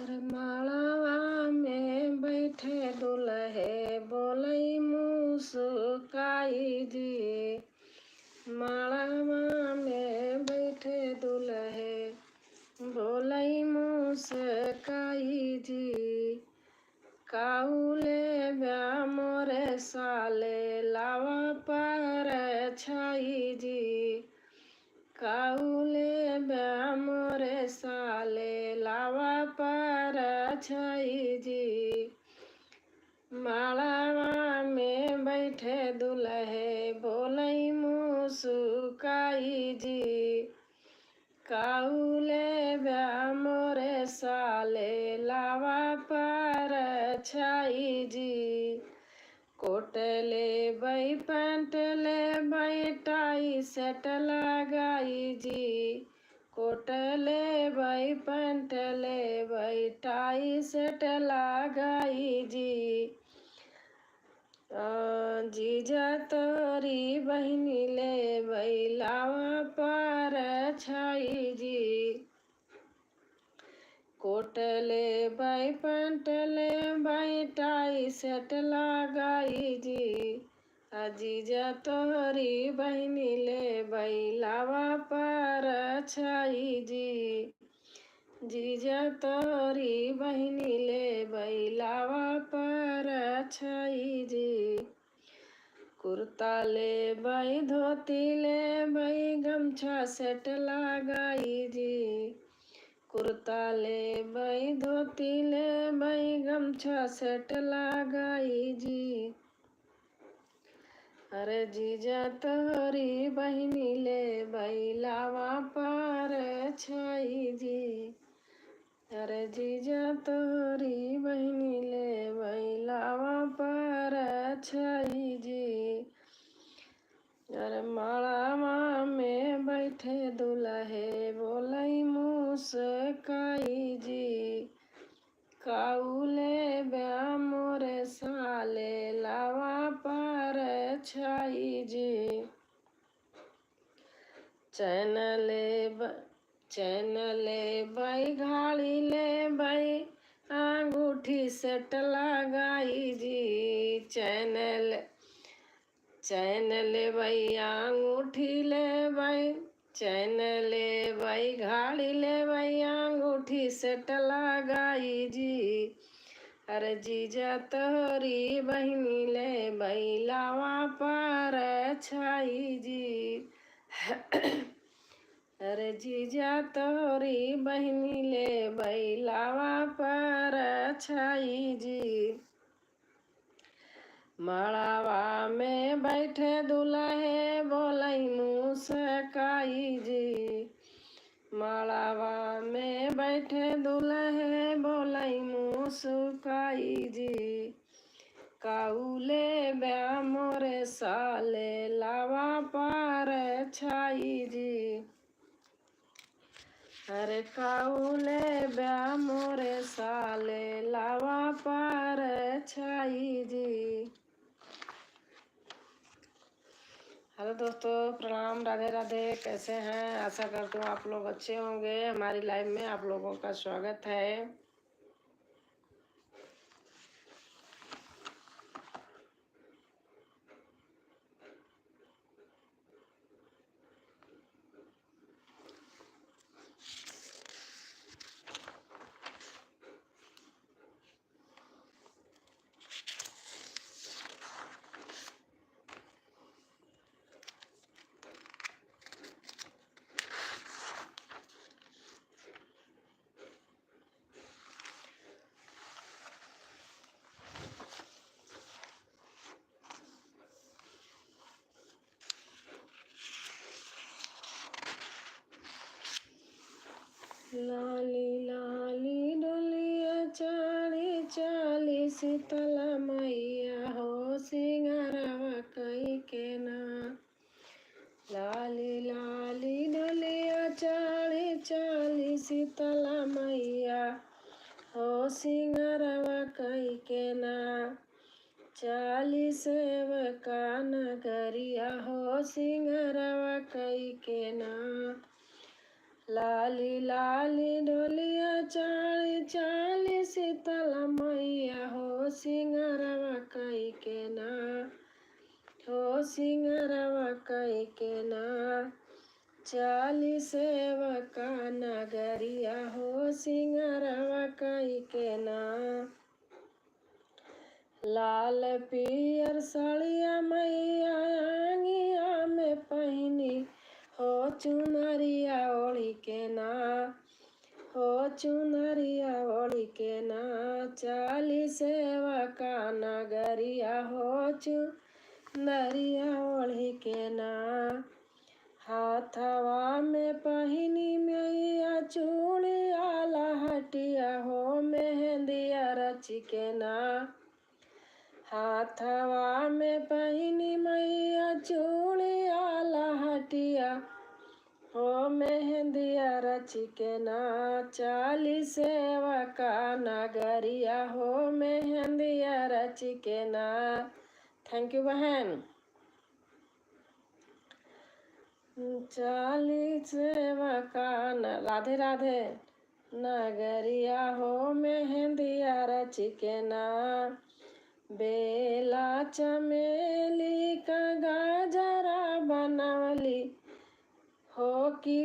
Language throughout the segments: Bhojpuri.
अरे माड़वा में बैठे दुल्हे बोलई मुस्काई जी। माड़वा में बैठे दुल्हे बोलई मुस्काई जी। काउले ब्या मोरे साले लावा पर छाई जी। काउले ब्या मोरे साले लावा पर छाई जी। माड़वा में बैठे दुल्हे बोलई मुस्काई जी। काउले ब्या मोरे साले लावा पर छाई जी। कोटले बई पैंटले बई टाई सेट लगाई जी। कोटले बई पैंटले बई टाई सेट लगाई जी। जीजा तोरी बहिनी ले बई लावा पर छाई जी। कोटले बई पैंटले बई टाई सेट लगाई जी। जीजा तोरी बहिनी ले बई लावा पर छाई जी। जीजा तोरी बहिनी ले बई लावा पर छाई जी। कुर्ता ले बई धोती ले बई गमछा सेट लगाई जी। कुर्ता ले बई धोती ले बई गमछा सेट लगाई जी। अरे जीजा तोरी बहिनी ले बई लावा पर छाई जी। अरे जीजा तोरी बहिनी ले बई लावा पर छाई जी। अरे माड़वा में बैठे दुल्हे बोलई मुस्काई जी। काउले ब्या मोरे साले लावा पर छाई जी। चैन ले बई घाड़ी ले बई अंगूठी सेट लगाई जी। चैन ले बई अंगूठी ले बई चैन ले बई घाड़ी ले बई अंगूठी सेट लगाई जी। अरे जीजा तोरी बहिनी ले बई लावा पर छाई जी। अरे जीजा तोरी बहिनी ले बई लावा पर छाई जी। माड़वा में बैठे दुल्हे बोलई मुस्काई जी। माड़वा में बैठे दुल्हे बोलई मुस्काई जी। काउले ब्या मोरे साले लावा पर छाई जी। अरे काउले ब्या मोरे साले लावा पर छाई जी। हेलो दोस्तों, प्रणाम, राधे राधे। कैसे हैं? आशा करती हूँ आप लोग अच्छे होंगे। हमारी लाइव में आप लोगों का स्वागत है। लाली लाली डोलिया चाली चाली शीतला मैया हो सिंगारवा कई के ना। लाली लाली डोलिया चाली चाली शीतला मैया हो सिंगारवा कई के ना। चाली सेवका नगरिया हो सिंगारवा कई के ना। लाली लाली डोलिया चाली चाली शीतला मैया हो सिंगरवा कई के ना, हो सिंगरवा कई के ना, चाली सेवका नगरिया हो सिंगरवा कई के ना। लाल पियर साड़िया मैया आंगिया में पहनी हो चुनरिया ओढ़ी के ना, हो चुनरिया ओढ़ी के ना, चाली सेवका नगरिया हो चुनरिया ओढ़ी के ना। हाथवा में पहनी मैया चूड़िया लहटिया हो मेहंदिया रच के ना, हाथवा में पहनी मैया चूड़िया लहटिया हो मेहंदिया रच के ना, चाली सेवका नगरिया हो मेहंदिया रच के ना। थैंक यू बहन। चाली सेवका राधे राधे नगरिया हो मेहंदिया रच के ना, बेला चमेली का गजरा बनवली हो कि,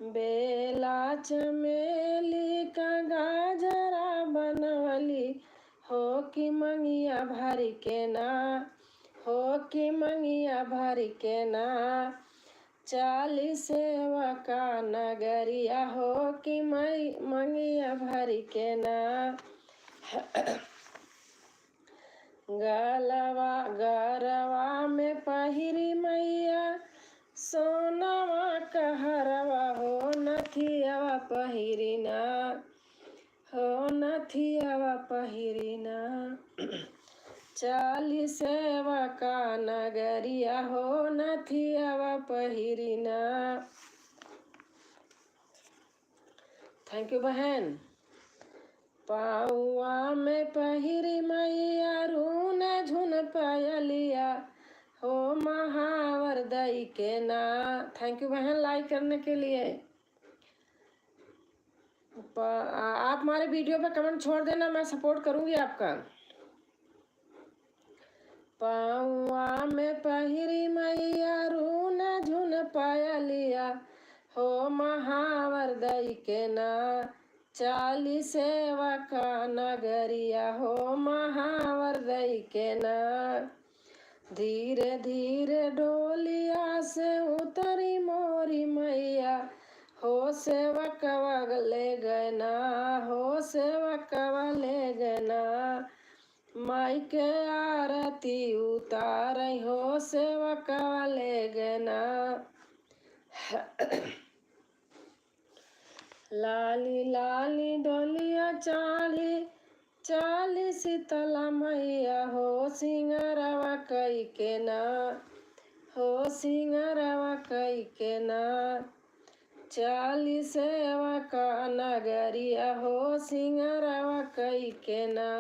बेला चमेली का गजरा बनवली हो कि मंगिया भरी के ना, हो कि मंगिया भरी के ना, चाली सेवका नगरिया हो कि मंगिया भरी के ना। गरवा में पहिरी मैया सोनवा कहरवा हो नथियावा पहिरी ना, हो नथियावा पहिरी ना, चाली सेवका नगरिया हो नथियावा पहिरी ना। थैंक यू बहन। पाउआ में पहिरी मैया रून झुन पायलिया हो महावर दई के ना। थैंक यू बहन लाइक करने के लिए। आप हमारे वीडियो पे कमेंट छोड़ देना, मैं सपोर्ट करूंगी आपका। पाउआ में पहिरी मैया रून झुन पायलिया हो महावर दई के ना, चाली सेवका नगरिया हो महावर दई के ना। धीरे धीरे डोलिया से उतरी मोरी मैया हो सेवकवा ले गए ना, हो सेवकवा ले गए ना, माई के आरती उतार हो सेवकवा ले गए ना। लाली लाली डोलिया चाली चाली शीतला मैया हो सिंगरवा कई के ना, हो सिंगरवा कई के ना, चाली सेवका नगरिया हो सिंगरवा कई के ना।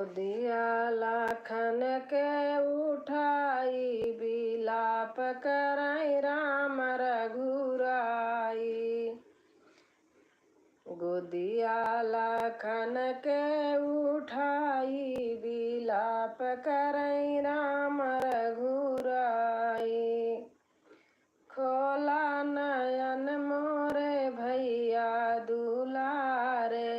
गोदिया लाखन के उठाई बिलाप कराई राम रघुराई। गोदिया लाखन के उठाई बिलाप कराई राम रघुराई। खोला नयन मोरे भैया दुलारे,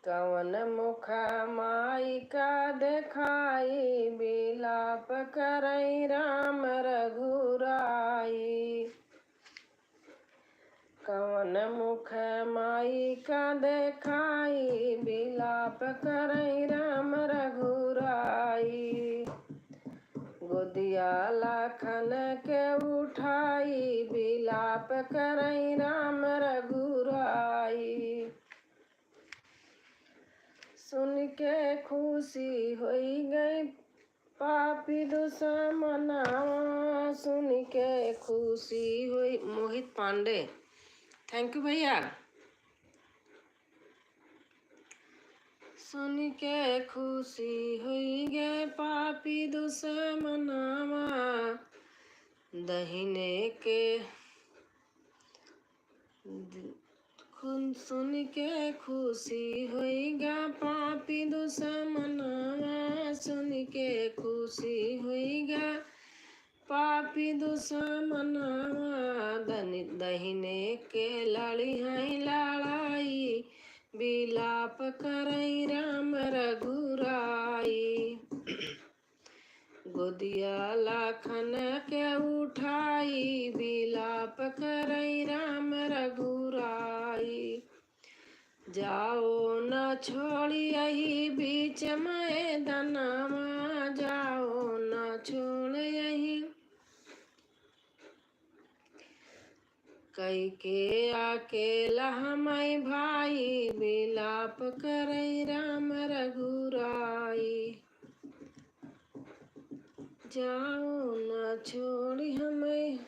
कवन मुख माई का देखाई बिलाप करई राम रघुराई। कवन मुख माई का देखाई बिलाप करई राम रघुराई। गोदिया लाखन के उठाई बिलाप करई राम रघुराई। सुन के खुशी होई गई पापी दुश्मनावा, सुन के खुशी हुई। मोहित पांडे, थैंक यू भैया। सुन के खुशी हुई गे पापी दुश्मनावा, दहिने के सुन के खुशी हुई गा पापी दुश्मनावा, सुन के खुशी हुई गा पापी दुश्मनावा। दहिने के लड़ी है लड़ाई बिलाप करई राम रघुराई। गोदिया लाखन के उठाई बिलाप करई राम रघुराई। जाओ न छोड़ी यही बीच मैदानवा, जाओ न छोड़ यही कई के अकेला हमाई भाई बिलाप करई राम रघुराई। जाओ न छोड़ी हमें।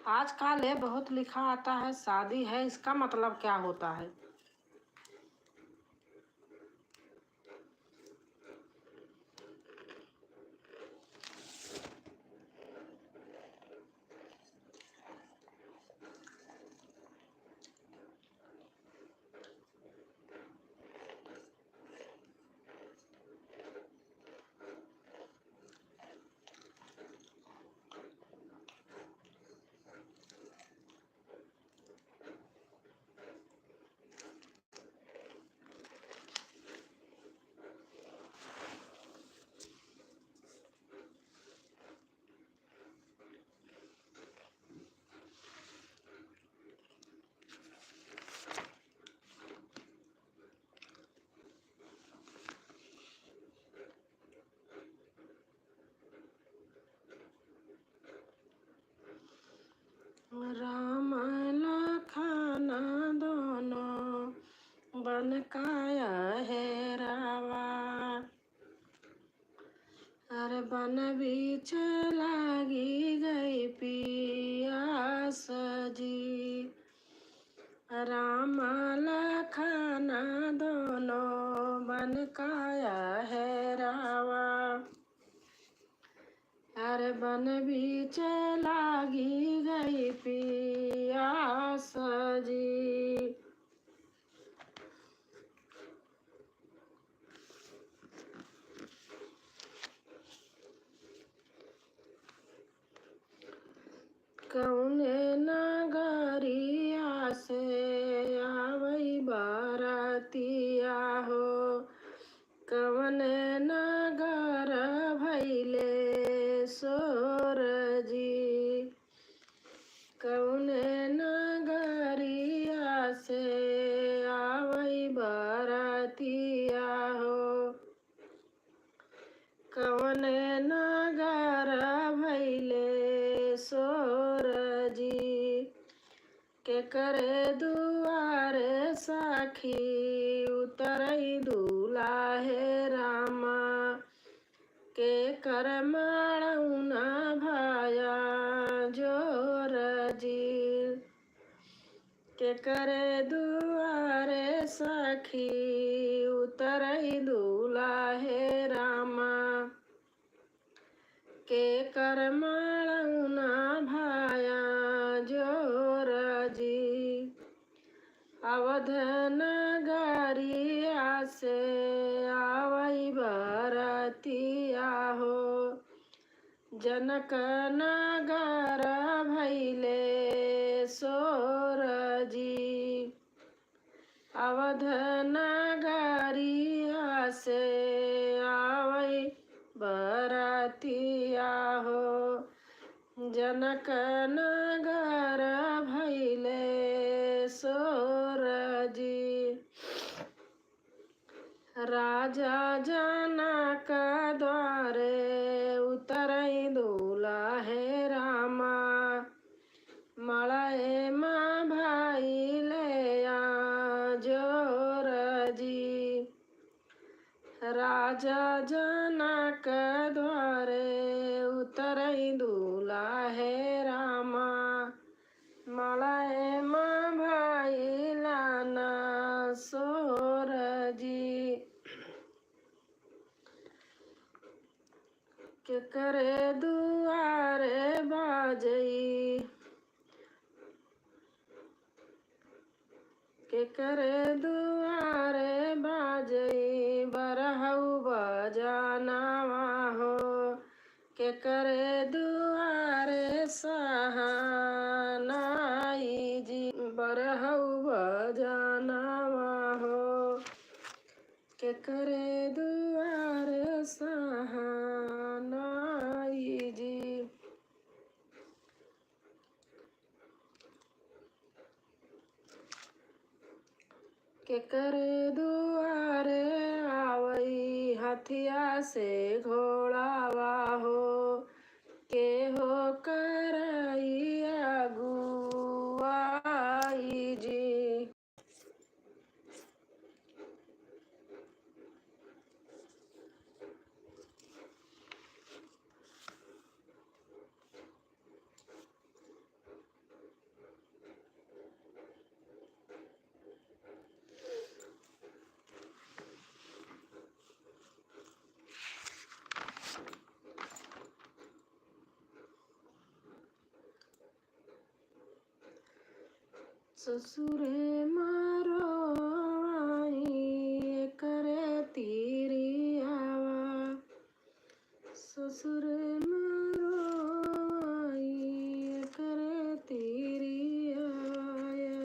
आजकल ये बहुत लिखा आता है शादी है, इसका मतलब क्या होता है? राम लखन दोनों बन काया है रावा, अरे बन बीच लागी गई पियास जी। राम लखन दोनों बन काया है रावा, अरे बन बीच लागी गई पियास जी। कौने नगरिया से आवई बारातिया हो, कवने नगर भैले सोर जी। कौने नगरिया से आवई बारातिया हो, कवने नगर भैले सोर जी। के करे दुआरे साखी उतरई दुलाहे रामा, के कर माड़ौना भाया जोर जी। के करे दुआरे साखी उतरई दुलाहे रामा, के कर माड़ौना भाया जोर जी। अवध नगरिया से आवई बरतिया हो, जनक नगर भैले सोर जी। अवध नगरिया से आवई बरतिया हो, जनक नगर भैले सोर जी। राजा जनक द्वारे उतरई दुलाहे रामा, मड़ई माँ भाई ले जोर जी। राजा जनक द्वारे उतरई दुलाहे रामा, मड़ई माँ भाई लाना सोर जी। के करे दुआरे बाजई, के करे दुआरे बाजई बरहु बजानावा हो, के करे दुआरे सहानाई जी। बरहु बजानावा हो, के करे दुआरे सहानाई जी। के करे दुआरे आवई हथिया से घोड़ावा हो, के हो करई अगुआई जी। ससुरे मारो आई करे तीरी आवा, ससुरे मारो आई करे तीरी आया,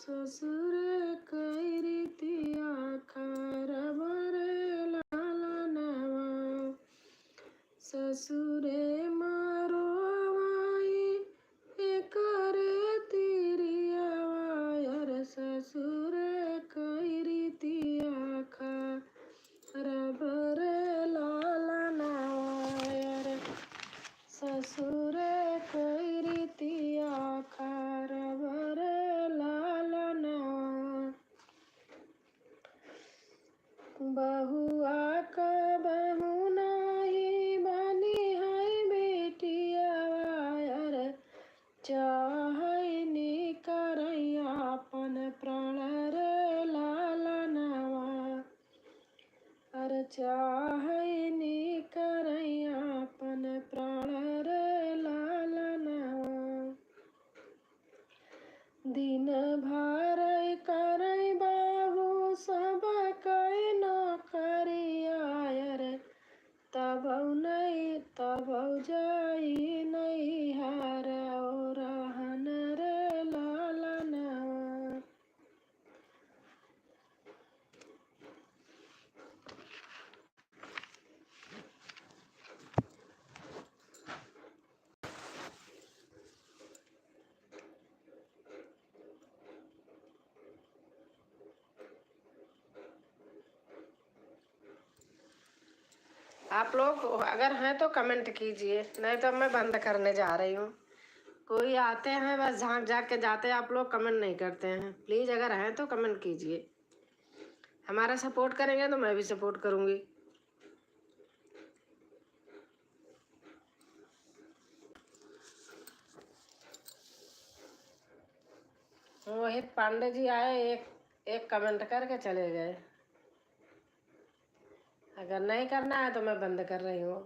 ससुरे कैरी तिया खरबरे लाला नवा, ससुरे मारो आई करे तीरी आवा, ससुरे कैरी तिया खरबरे लाला नवा, ससुरे कैरी तिया खरबरे लाला नवा, बहुआ का बहू नाही बनी है बेटिया, चाहे नी करैया अपन प्राण रे लाला नवा, अरे चाहे नी करैया अपन प्राण रे लाला नवा, दिन भर करै बाबू सब कै नौकरिया, तब जाई नहीं हार रहन रे लाला नवा, आप लोग अगर हैं तो कमेंट कीजिए, नहीं तो मैं बंद करने जा रही हूँ। कोई आते हैं बस झांक झांक के जाते हैं, आप लोग कमेंट नहीं करते हैं। प्लीज़ अगर हैं तो कमेंट कीजिए, हमारा सपोर्ट करेंगे तो मैं भी सपोर्ट करूँगी। वही पांडे जी आए, एक कमेंट करके चले गए। अगर नहीं करना है तो मैं बंद कर रही हूँ।